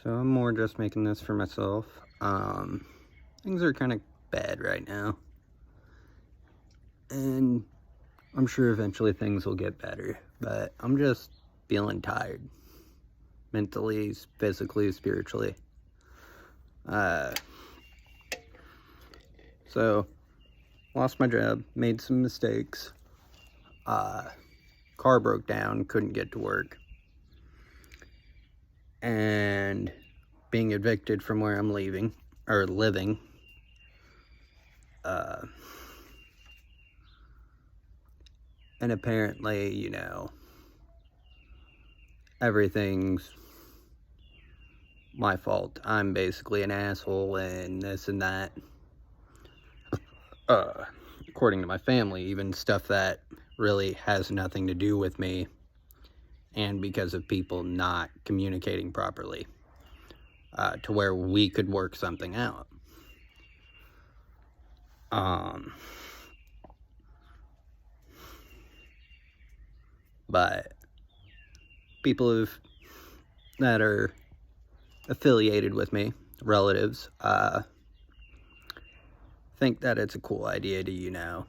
So I'm more just making this for myself. Things are kind of bad right now, and I'm sure eventually things will get better, but I'm just feeling tired mentally, physically, spiritually. Uh, so lost my job, made some mistakes. Car broke down, couldn't get to work, and being evicted from where I'm leaving or living. And apparently, everything's my fault. I'm basically an asshole and this and that. According to my family, even stuff that really has nothing to do with me, and because of people not communicating properly to where we could work something out. But people that are affiliated with me, relatives, think that it's a cool idea to,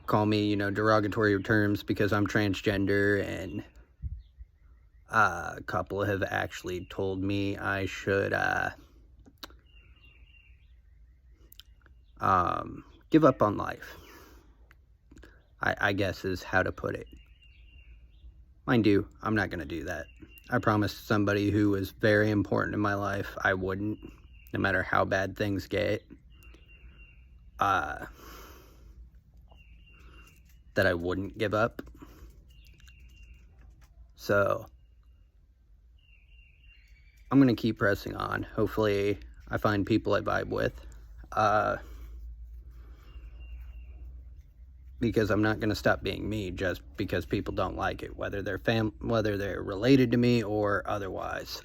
call me, derogatory terms because I'm transgender, and a couple have actually told me I should give up on life, I guess is how to put it. Mind you, I'm not going to do that. I promised somebody who was very important in my life I wouldn't, no matter how bad things get. That I wouldn't give up. So I'm going to keep pressing on. Hopefully I find people I vibe with. Because I'm not going to stop being me just because people don't like it, whether they're related to me or otherwise.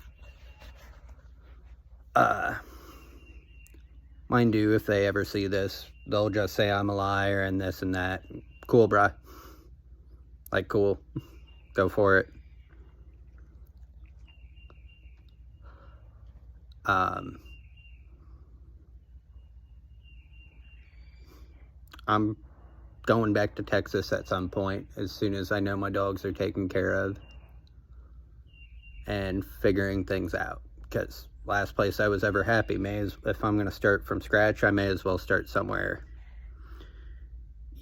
Mind you, if they ever see this, they'll just say I'm a liar and this and that. Cool, bruh. Like, cool. Go for it. I'm going back to Texas at some point as soon as I know my dogs are taken care of and figuring things out, because last place I was ever happy, if I'm going to start from scratch, I may as well start somewhere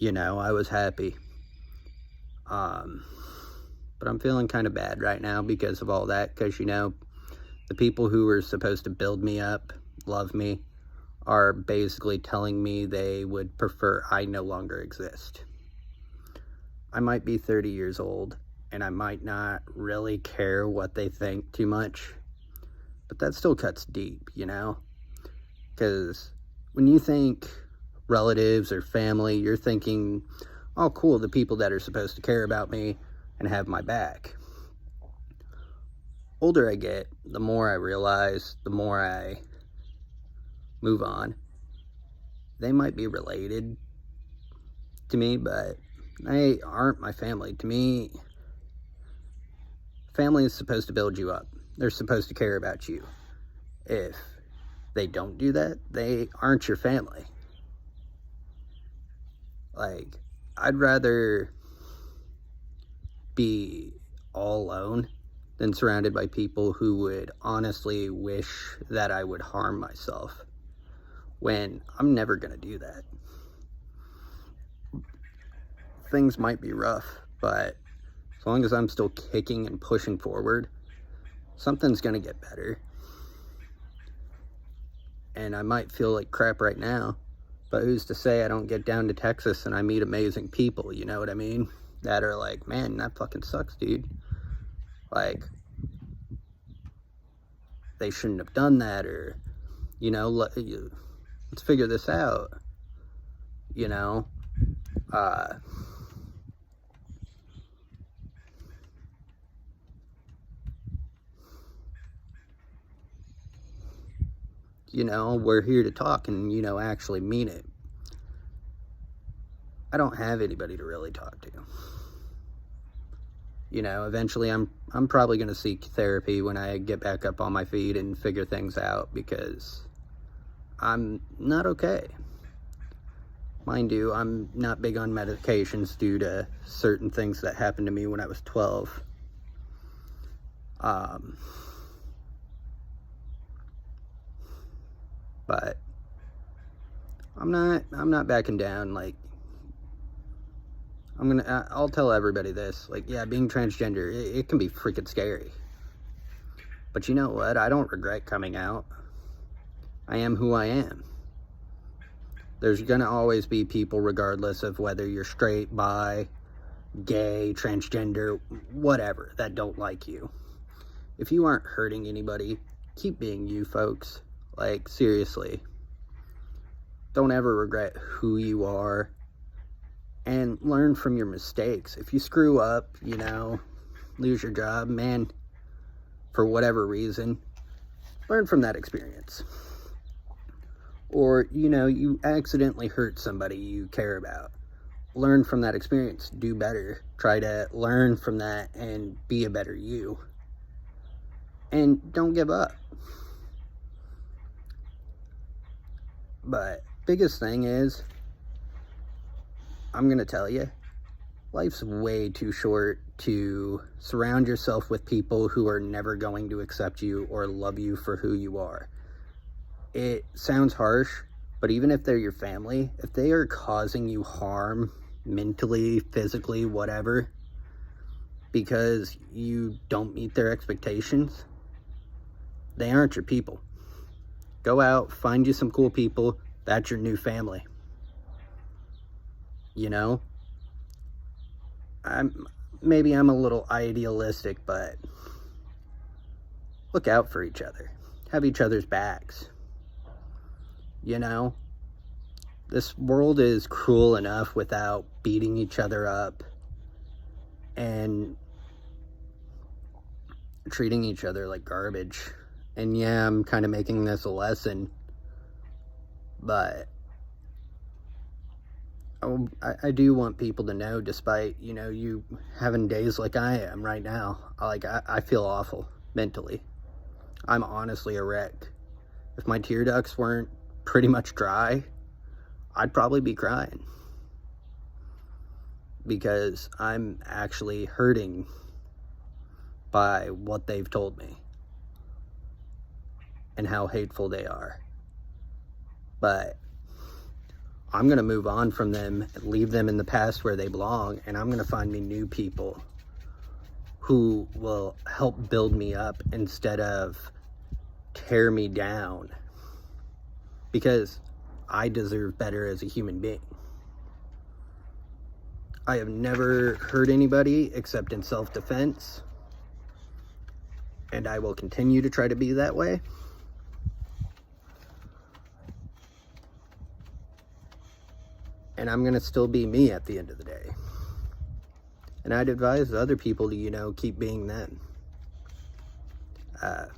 I was happy. But I'm feeling kind of bad right now because of all that, because the people who were supposed to build me up, love me, are basically telling me they would prefer I no longer exist. I might be 30 years old, and I might not really care what they think too much, but that still cuts deep, because when you think relatives or family, you're thinking, oh cool, the people that are supposed to care about me and have my back. Older I get, the more I realize, the more I move on. They might be related to me, but they aren't my family. To me, family is supposed to build you up. They're supposed to care about you. If they don't do that, they aren't your family. Like, I'd rather be all alone than surrounded by people who would honestly wish that I would harm myself, when I'm never going to do that. Things might be rough, but as long as I'm still kicking and pushing forward, something's going to get better. And I might feel like crap right now, but who's to say I don't get down to Texas and I meet amazing people, you know what I mean? That are like, man, that fucking sucks, dude. Like, they shouldn't have done that, or, let's figure this out, we're here to talk and, actually mean it. I don't have anybody to really talk to. You know, eventually I'm probably going to seek therapy when I get back up on my feet and figure things out, because I'm not okay. Mind you, I'm not big on medications due to certain things that happened to me when I was 12. But I'm not backing down. Like, I'll tell everybody this. Like, yeah, being transgender, it can be freaking scary. But you know what? I don't regret coming out. I am who I am. There's gonna always be people, regardless of whether you're straight, bi, gay, transgender, whatever, that don't like you. If you aren't hurting anybody, keep being you, folks. Like, seriously. Don't ever regret who you are. And learn from your mistakes. If you screw up, you know, lose your job, man, for whatever reason, learn from that experience. Or, you know, you accidentally hurt somebody you care about. Learn from that experience. Do better. Try to learn from that and be a better you. And don't give up. But biggest thing is, I'm going to tell you, life's way too short to surround yourself with people who are never going to accept you or love you for who you are. It sounds harsh, but even if they're your family, if they are causing you harm mentally, physically, whatever, because you don't meet their expectations, they aren't your people. Go out, find you some cool people. That's your new family. You know? Maybe I'm a little idealistic, but look out for each other. Have each other's backs. You know? This world is cruel enough without beating each other up and treating each other like garbage. And yeah, I'm kind of making this a lesson, but I do want people to know, despite, you know, you having days like I am right now, I feel awful mentally. I'm honestly a wreck. If my tear ducts weren't pretty much dry, I'd probably be crying, because I'm actually hurting by what they've told me and how hateful they are. But I'm going to move on from them, leave them in the past where they belong, and I'm going to find me new people who will help build me up instead of tear me down, because I deserve better as a human being. I have never hurt anybody except in self-defense, and I will continue to try to be that way. And I'm going to still be me at the end of the day. And I'd advise other people to, you know, keep being them. But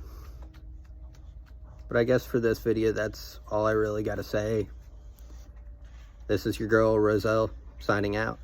I guess for this video, that's all I really got to say. This is your girl, Roselle, signing out.